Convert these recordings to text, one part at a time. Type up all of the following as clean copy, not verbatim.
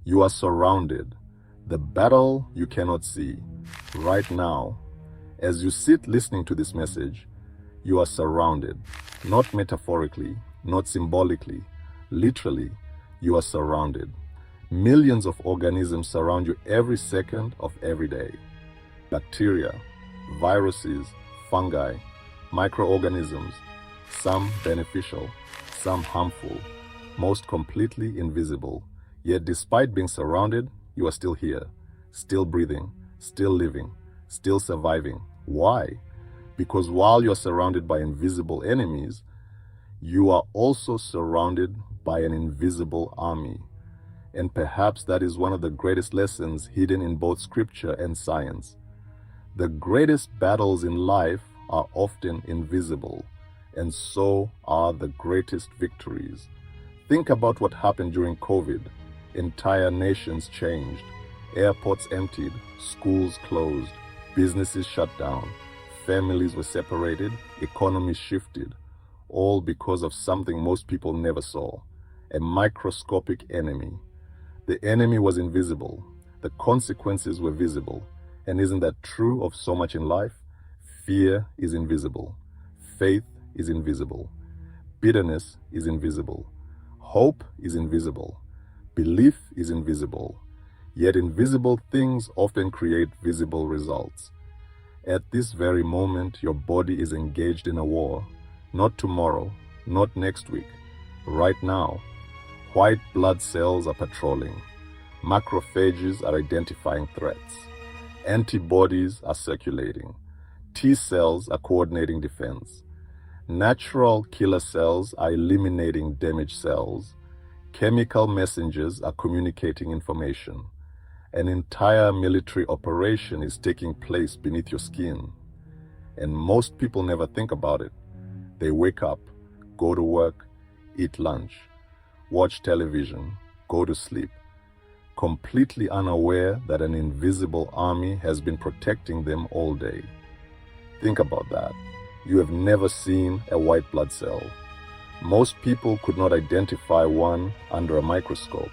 You are surrounded. The battle you cannot see. Right now, as you sit listening to this message, you are surrounded. Not metaphorically, not symbolically. Literally, you are surrounded. Millions of organisms surround you every second of every day. Bacteria, viruses, fungi, microorganisms, some beneficial, some harmful, most completely invisible. Yet despite being surrounded, you are still here, still breathing, still living, still surviving. Why? Because while you're surrounded by invisible enemies, you are also surrounded by an invisible army. And perhaps that is one of the greatest lessons hidden in both scripture and science. The greatest battles in life are often invisible, and so are the greatest victories. Think about what happened during COVID. Entire nations changed. Airports emptied, schools closed, businesses shut down, families were separated, economies shifted, all because of something most people never saw, a microscopic enemy. The enemy was invisible, the consequences were visible. And isn't that true of so much in life? Fear is invisible, faith is invisible, bitterness is invisible, hope is invisible, belief is invisible. Yet invisible things often create visible results. At this very moment, your body is engaged in a war. Not tomorrow, not next week. Right now, white blood cells are patrolling. Macrophages are identifying threats. Antibodies are circulating. T cells are coordinating defense. Natural killer cells are eliminating damaged cells. Chemical messengers are communicating information. An entire military operation is taking place beneath your skin. And most people never think about it. They wake up, go to work, eat lunch, watch television, go to sleep, completely unaware that an invisible army has been protecting them all day. Think about that. You have never seen a white blood cell. Most people could not identify one under a microscope,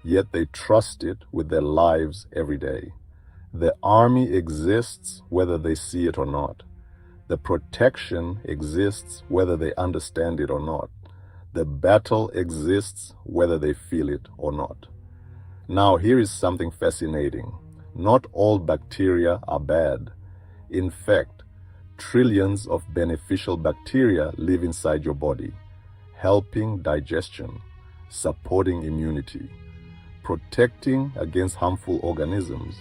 yet they trust it with their lives every day. The army exists whether they see it or not. The protection exists whether they understand it or not. The battle exists whether they feel it or not. Now, here is something fascinating. Not all bacteria are bad. In fact, trillions of beneficial bacteria live inside your body, helping digestion, supporting immunity, protecting against harmful organisms.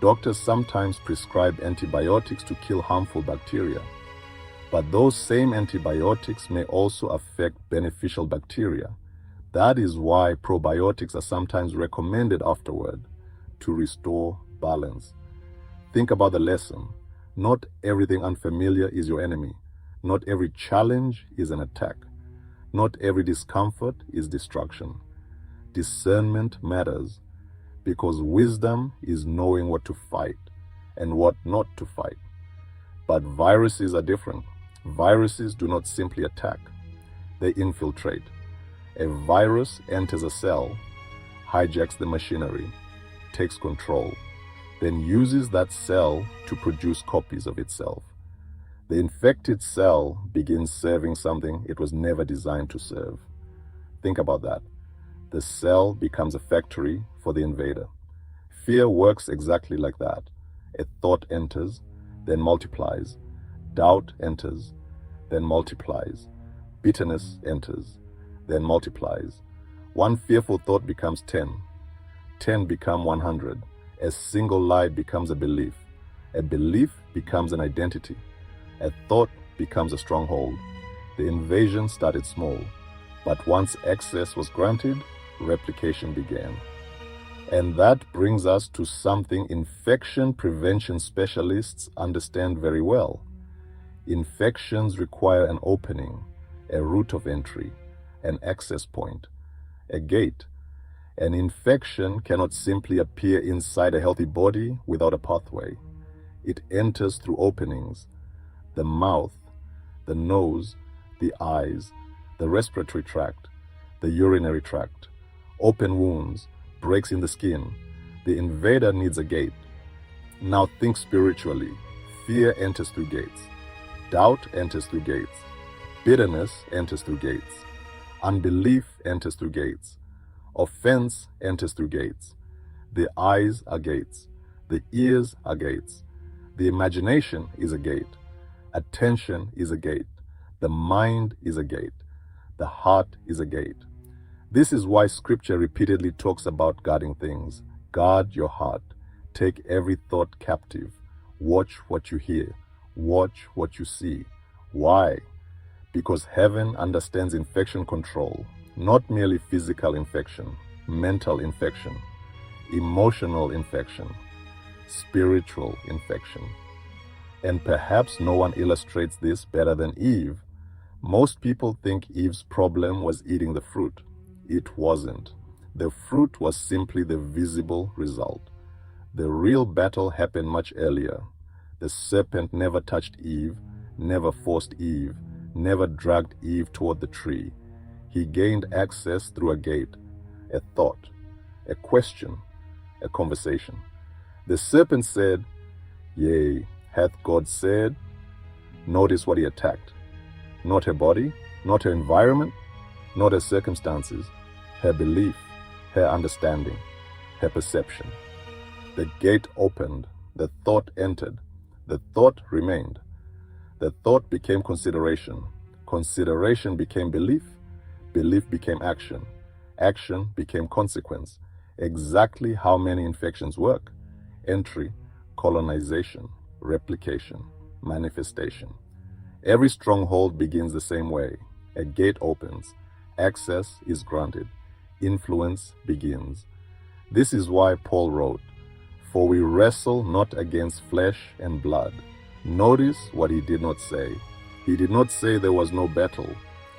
Doctors sometimes prescribe antibiotics to kill harmful bacteria, but those same antibiotics may also affect beneficial bacteria. That is why probiotics are sometimes recommended afterward to restore balance. Think about the lesson. Not everything unfamiliar is your enemy. Not every challenge is an attack. Not every discomfort is destruction. Discernment matters because wisdom is knowing what to fight and what not to fight. But viruses are different. Viruses do not simply attack. They infiltrate. A virus enters a cell, hijacks the machinery, takes control, then uses that cell to produce copies of itself. The infected cell begins serving something it was never designed to serve. Think about that. The cell becomes a factory for the invader. Fear works exactly like that. A thought enters, then multiplies. Doubt enters, then multiplies. Bitterness enters, then multiplies. One fearful thought becomes 10. 10 become 100. A single lie becomes a belief. A belief becomes an identity. A thought becomes a stronghold. The invasion started small, but once access was granted, replication began. And that brings us to something infection prevention specialists understand very well. Infections require an opening, a route of entry, an access point, a gate. An infection cannot simply appear inside a healthy body without a pathway. It enters through openings: the mouth, the nose, the eyes, the respiratory tract, the urinary tract. Open wounds, breaks in the skin. The invader needs a gate. Now think spiritually. Fear enters through gates. Doubt enters through gates. Bitterness enters through gates. Unbelief enters through gates. Offense enters through gates. The eyes are gates. The ears are gates. The imagination is a gate. Attention is a gate. The mind is a gate. The heart is a gate. This is why Scripture repeatedly talks about guarding things. Guard your heart. Take every thought captive. Watch what you hear. Watch what you see. Why? Because heaven understands infection control, not merely physical infection, mental infection, emotional infection, spiritual infection. And perhaps no one illustrates this better than Eve. Most people think Eve's problem was eating the fruit. It wasn't. The fruit was simply the visible result. The real battle happened much earlier. The serpent never touched Eve, never forced Eve, never dragged Eve toward the tree. He gained access through a gate, a thought, a question, a conversation. The serpent said, "Yea, hath God said?" Notice what he attacked. Not her body, not her environment, not her circumstances, her belief, her understanding, her perception. The gate opened, the thought entered, the thought remained. The thought became consideration. Consideration became belief. Belief became action. Action became consequence. Exactly how many infections work: entry, colonization, replication, manifestation. Every stronghold begins the same way. A gate opens. Access is granted. Influence begins. This is why Paul wrote, "For we wrestle not against flesh and blood." Notice what he did not say. He did not say there was no battle.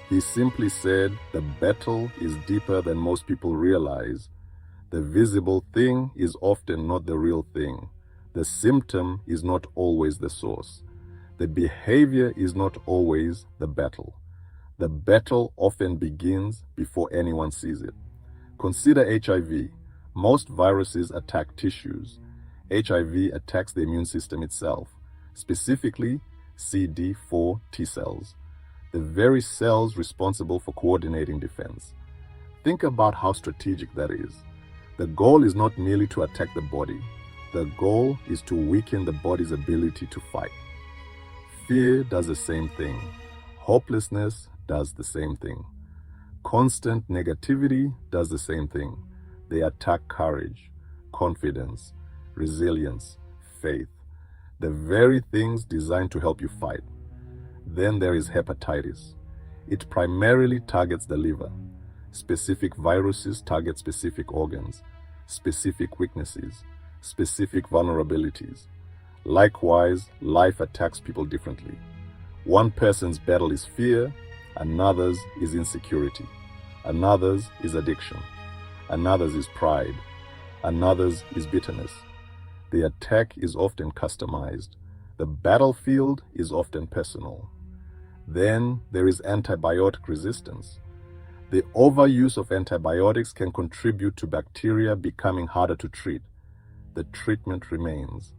He simply said the battle is deeper than most people realize. The visible thing is often not the real thing. The symptom is not always the source. The behavior is not always the battle. The battle often begins before anyone sees it. Consider HIV. Most viruses attack tissues. HIV attacks the immune system itself, specifically CD4 T cells, the very cells responsible for coordinating defense. Think about how strategic that is. The goal is not merely to attack the body. The goal is to weaken the body's ability to fight. Fear does the same thing. Hopelessness does the same thing. Constant negativity does the same thing. They attack courage, confidence, resilience, faith, the very things designed to help you fight. Then there is hepatitis. It primarily targets the liver. Specific viruses target specific organs, specific weaknesses, specific vulnerabilities. Likewise, life attacks people differently. One person's battle is fear, another's is insecurity, another's is addiction, another's is pride, another's is bitterness. The attack is often customized. The battlefield is often personal. Then there is antibiotic resistance. The overuse of antibiotics can contribute to bacteria becoming harder to treat. The treatment remains,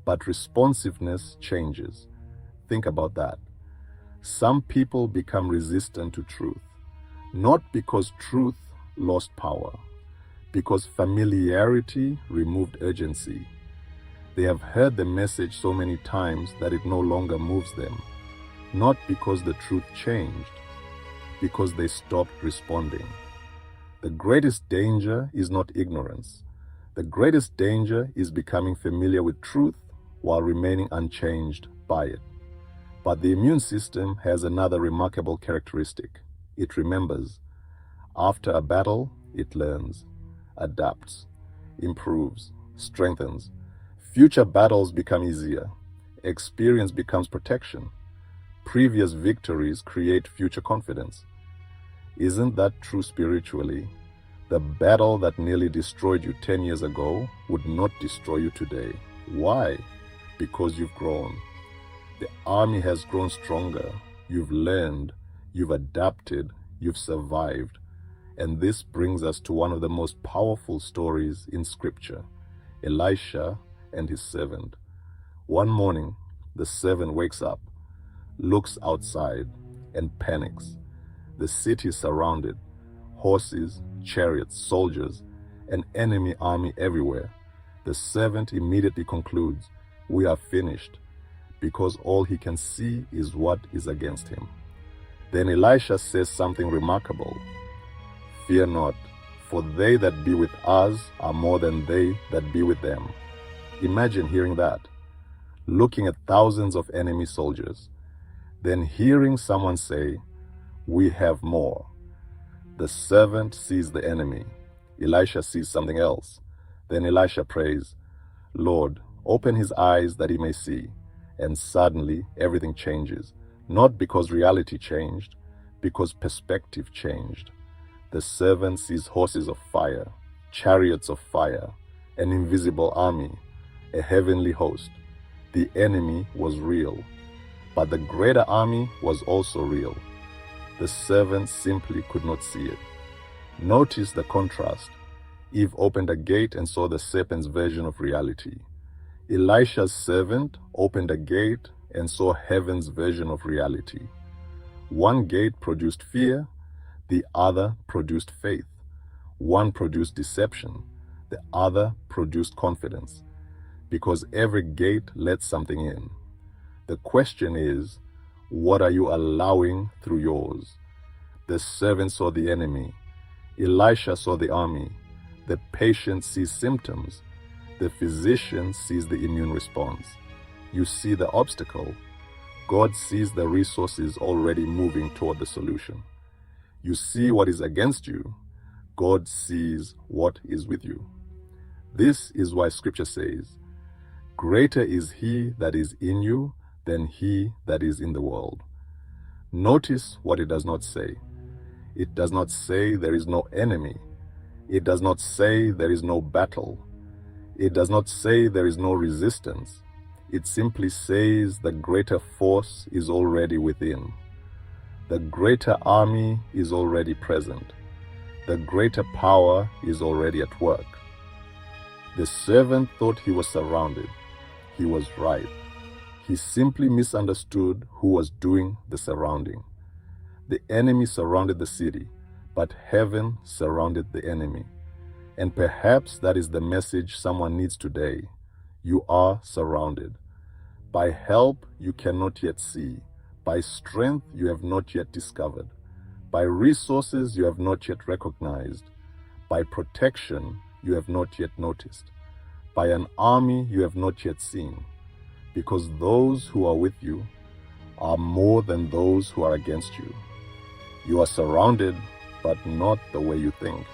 but responsiveness changes. Think about that. Some people become resistant to truth, not because truth lost power, because familiarity removed urgency. They have heard the message so many times that it no longer moves them, not because the truth changed, because they stopped responding. The greatest danger is not ignorance. The greatest danger is becoming familiar with truth while remaining unchanged by it. But the immune system has another remarkable characteristic. It remembers. After a battle, it learns, adapts, improves, strengthens. Future battles become easier. Experience becomes protection. Previous victories create future confidence. Isn't that true spiritually? The battle that nearly destroyed you 10 years ago would not destroy you today. Why? Because you've grown. The army has grown stronger. You've learned. You've adapted. You've survived. And this brings us to one of the most powerful stories in Scripture, Elisha and his servant. One morning, the servant wakes up, looks outside, and panics. The city is surrounded, horses, chariots, soldiers, an enemy army everywhere. The servant immediately concludes, "We are finished," because all he can see is what is against him. Then Elisha says something remarkable. "Fear not, for they that be with us are more than they that be with them." Imagine hearing that, looking at thousands of enemy soldiers, then hearing someone say, "We have more." The servant sees the enemy. Elisha sees something else. Then Elisha prays, "Lord, open his eyes that he may see." And suddenly everything changes, not because reality changed, because perspective changed. The servant sees horses of fire, chariots of fire, an invisible army, a heavenly host. The enemy was real, but the greater army was also real. The servant simply could not see it. Notice the contrast. Eve opened a gate and saw the serpent's version of reality. Elisha's servant opened a gate and saw heaven's version of reality. One gate produced fear, the other produced faith. One produced deception, the other produced confidence, because every gate lets something in. The question is, what are you allowing through yours? The servant saw the enemy. Elisha saw the army. The patient sees symptoms. The physician sees the immune response. You see the obstacle. God sees the resources already moving toward the solution. You see what is against you. God sees what is with you. This is why Scripture says, "Greater is he that is in you than he that is in the world." Notice what it does not say. It does not say there is no enemy. It does not say there is no battle. It does not say there is no resistance. It simply says the greater force is already within. The greater army is already present. The greater power is already at work. The servant thought he was surrounded. He was right. He simply misunderstood who was doing the surrounding. The enemy surrounded the city, but heaven surrounded the enemy. And perhaps that is the message someone needs today. You are surrounded. By help you cannot yet see. By strength you have not yet discovered. By resources you have not yet recognized. By protection you have not yet noticed. By an army you have not yet seen. Because those who are with you are more than those who are against you. You are surrounded, but not the way you think.